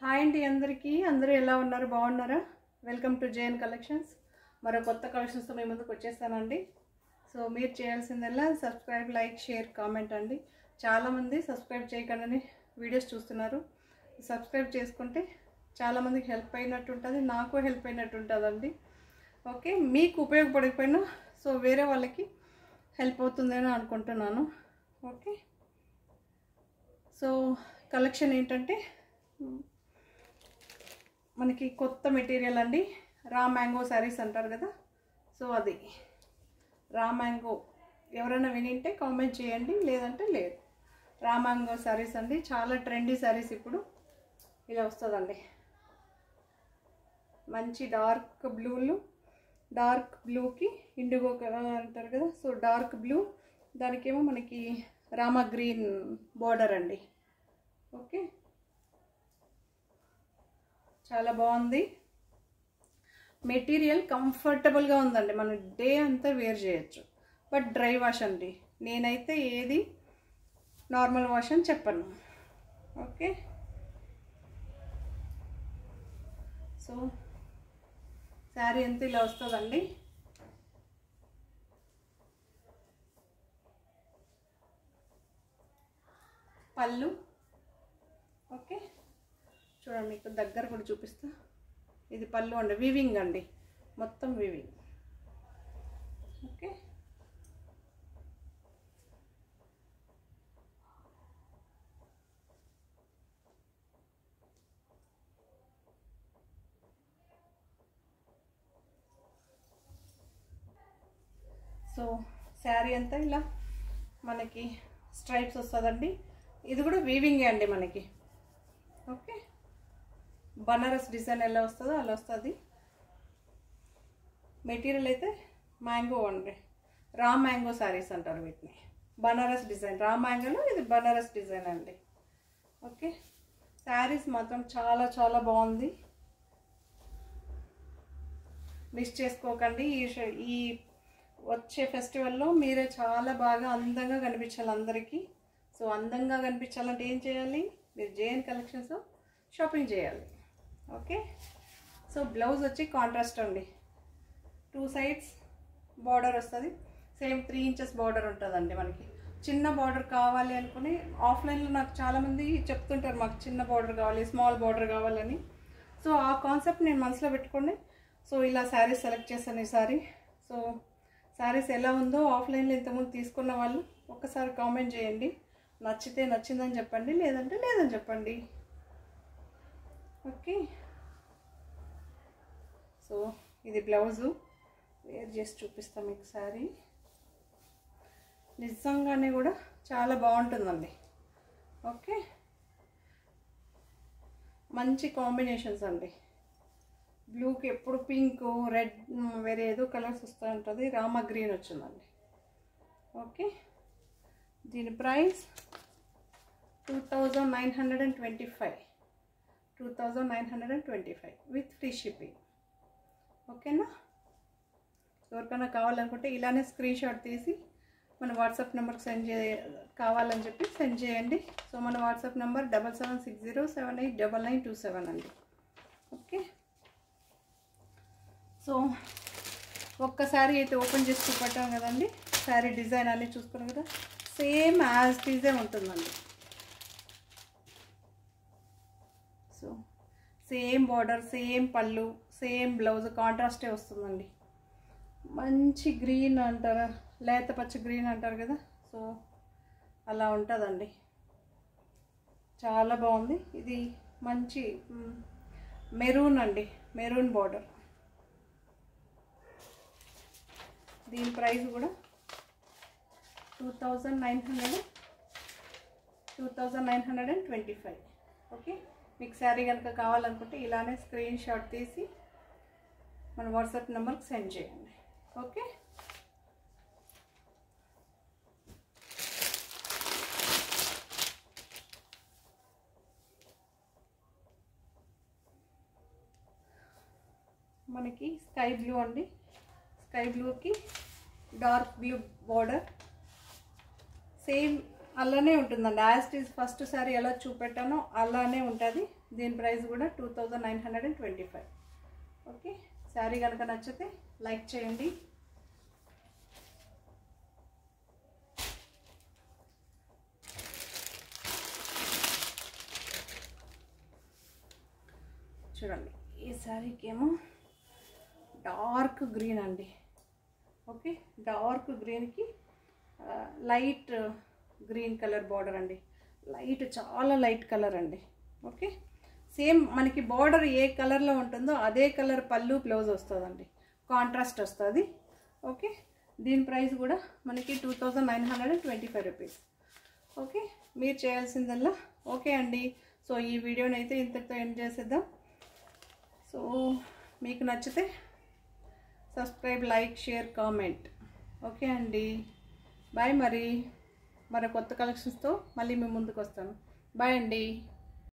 Hi అండి అందరికీ అందరూ ఎలా ఉన్నారు బాగున్నారా వెల్కమ్ టు జేఎన్ కలెక్షన్స్ మరో కొత్త కలెక్షన్స్తో మీ ముందుకు వచ్చేసానండి సో మీరు చేయాల్సిందల్లా సబ్స్క్రైబ్ లైక్ షేర్ కామెంట్ అండి చాలామంది సబ్స్క్రైబ్ చేయకుండానే వీడియోస్ చూస్తున్నారు సబ్స్క్రైబ్ చేసుకుంటే చాలామందికి హెల్ప్ అయినట్టు ఉంటుంది నాకు హెల్ప్ అయినట్టు ఉంటుందండి ఓకే మీకు ఉపయోగపడకపోయినా సో వేరే వాళ్ళకి హెల్ప్ అవుతుందని అనుకుంటున్నాను ఓకే సో కలెక్షన్ ఏంటంటే మనకి కొత్త మెటీరియల్ అండి రా మ్యాంగో శారీస్ అంటారు కదా సో అది రా మ్యాంగో ఎవరైనా వినింటే కామెంట్ చేయండి లేదంటే లేదు రా మ్యాంగో శారీస్ అండి చాలా ట్రెండీ శారీస్ ఇప్పుడు ఇలా వస్తుందండి మంచి డార్క్ బ్లూకి ఇండిగో కలర్ అంటారు కదా సో డార్క్ బ్లూ దానికేమో మనకి రామా గ్రీన్ బార్డర్ అండి ఓకే చాలా బాగుంది మెటీరియల్ కంఫర్టబుల్గా ఉందండి మనం డే అంతా వేర్ చేయొచ్చు బట్ డ్రై వాష్ అండి నేనైతే ఏది నార్మల్ వాష్ అని చెప్పను ఓకే సో శారీ అంతా ఇలా వస్తుందండి పళ్ళు ఓకే చూడండి మీకు దగ్గర కూడా చూపిస్తా ఇది పళ్ళు అండి వీవింగ్ అండి మొత్తం వీవింగ్ ఓకే సో శారీ అంతా ఇలా మనకి స్ట్రైప్స్ వస్తుందండి ఇది కూడా వీవింగే అండి మనకి ఓకే బనారస్ డిజైన్ ఎలా వస్తుందో అలా వస్తుంది మెటీరియల్ అయితే మ్యాంగో అండి రా మ్యాంగో శారీస్ అంటారు వీటిని బనారస్ డిజైన్ రా మ్యాంగోలో ఇది బనారస్ డిజైన్ అండి ఓకే శారీస్ మాత్రం చాలా చాలా బాగుంది మిస్ చేసుకోకండి ఈ వచ్చే ఫెస్టివల్లో మీరే చాలా బాగా అందంగా కనిపించాలి అందరికీ సో అందంగా కనిపించాలంటే ఏం చేయాలి మీరు జేఎన్ కలెక్షన్స్ షాపింగ్ చేయాలి ఓకే సో బ్లౌజ్ వచ్చి కాంట్రాస్ట్ అండి 2 సైడ్స్ బార్డర్ వస్తుంది సేమ్ 3 ఇంచెస్ బార్డర్ ఉంటుందండి మనకి చిన్న బార్డర్ కావాలి అనుకుని ఆఫ్లైన్లో నాకు చాలామంది చెప్తుంటారు మాకు చిన్న బార్డర్ కావాలి స్మాల్ బార్డర్ కావాలని సో ఆ కాన్సెప్ట్ నేను మనసులో పెట్టుకోండి సో ఇలా శారీస్ సెలెక్ట్ చేశాను ఈసారి సో శారీస్ ఎలా ఉందో ఆఫ్లైన్లో ఇంతకుముందు తీసుకున్న వాళ్ళు ఒక్కసారి కామెంట్ చేయండి నచ్చితే నచ్చిందని చెప్పండి లేదంటే లేదని చెప్పండి ఓకే సో ఇది బ్లౌజు వేర్ చేసి చూపిస్తాం మీకు శారీ నిజంగానే కూడా చాలా బాగుంటుందండి ఓకే మంచి కాంబినేషన్స్ అండి బ్లూకి ఎప్పుడు పింక్ రెడ్ వేరే ఏదో కలర్స్ వస్తూ ఉంటుంది రామా గ్రీన్ వచ్చిందండి ఓకే దీని ప్రైస్ 2925 విత్ ఫ్రీ షిప్పింగ్ ఓకేనా ఎవరికైనా కావాలనుకుంటే ఇలానే స్క్రీన్ షాట్ తీసి మన వాట్సాప్ నెంబర్కి కావాలని చెప్పి సెండ్ చేయండి సో మన వాట్సాప్ నెంబర్ 7760789927 అండి ఓకే సో ఒక్కసారి అయితే ఓపెన్ చేసి చూపెట్టాం కదండి శారీ డిజైన్ అన్నీ చూసుకున్నాం కదా సేమ్ యాజ్ టీజే ఉంటుందండి సో సేమ్ బార్డర్ సేమ్ పళ్ళు సేమ్ బ్లౌజ్ కాంట్రాస్టే వస్తుందండి మంచి గ్రీన్ అంటారా లేత పచ్చి గ్రీన్ అంటారు కదా సో అలా ఉంటుందండి చాలా బాగుంది ఇది మంచి మెరూన్ అండి మెరూన్ బార్డర్ దీని ప్రైస్ కూడా 2925 ఓకే మీకు శారీ కనుక కావాలనుకుంటే ఇలానే స్క్రీన్ షాట్ తీసి మన వాట్సాప్ నెంబర్కి సెండ్ చేయండి ఓకే మనకి స్కై బ్లూ అండి స్కై బ్లూకి డార్క్ బ్లూ బార్డర్ సేమ్ అలానే ఉంటుందండి. As it is first sari ఎలా చూపెట్టానో అలానే ఉంటుంది. దీని ప్రైస్ కూడా 2925. ఓకే, శారీ కనుక నచ్చితే లైక్ చేయండి. చూడండి, ఈ శారీకి ఏమో డార్క్ గ్రీన్ అండి. ఓకే, డార్క్ గ్రీన్కి లైట్ గ్రీన్ కలర్ బార్డర్ అండి. లైట్, చాలా లైట్ కలర్ అండి. ఓకే, సేమ్ మనకి బార్డర్ ఏ కలర్లో ఉంటుందో అదే కలర్ పళ్ళు బ్లౌజ్ వస్తుందండి, కాంట్రాస్ట్ వస్తుంది. ఓకే, దీని ప్రైస్ కూడా మనకి 2925 రూపీస్. ఓకే, మీరు చేయాల్సిందల్లా ఓకే అండి. సో ఈ వీడియోని అయితే ఇంతటితో ఎండ్ చేసేద్దాం. సో మీకు నచ్చితే subscribe, like, share, comment. Okay అండి, బాయ్. మరి కొత్త కలెక్షన్స్తో మళ్ళీ మీ ముందుకు వస్తాను. బాయ్ అండి.